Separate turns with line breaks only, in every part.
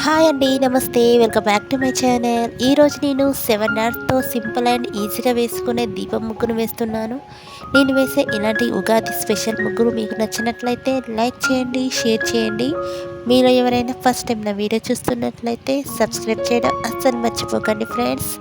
Hi అండి. నమస్తే. Welcome back to my channel. ఈరోజు నేను 7 నాట్స్‌తో సింపుల్ అండ్ ఈజీగా వేసుకునే దీపం ముగ్గును వేస్తున్నాను. నేను వేసే ఇలాంటి ఉగాది స్పెషల్ ముగ్గురు మీకు నచ్చినట్లయితే లైక్ చేయండి, షేర్ చేయండి. మీలో ఎవరైనా ఫస్ట్ టైం నా వీడియో చూస్తున్నట్లయితే సబ్స్క్రైబ్ చేయడం అస్సలు మర్చిపోకండి ఫ్రెండ్స్.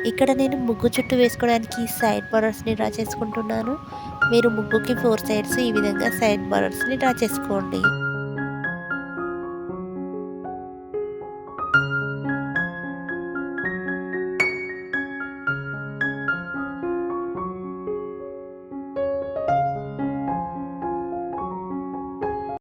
ఇక్కడ నేను ముగ్గు చుట్టూ వేసుకోవడానికి సైడ్ బార్డర్స్ని డ్రా చేసుకుంటున్నాను. మీరు ముగ్గుకి 4 సైడ్స్ ఈ విధంగా సైడ్ బార్డర్స్ని డ్రా చేసుకోండి.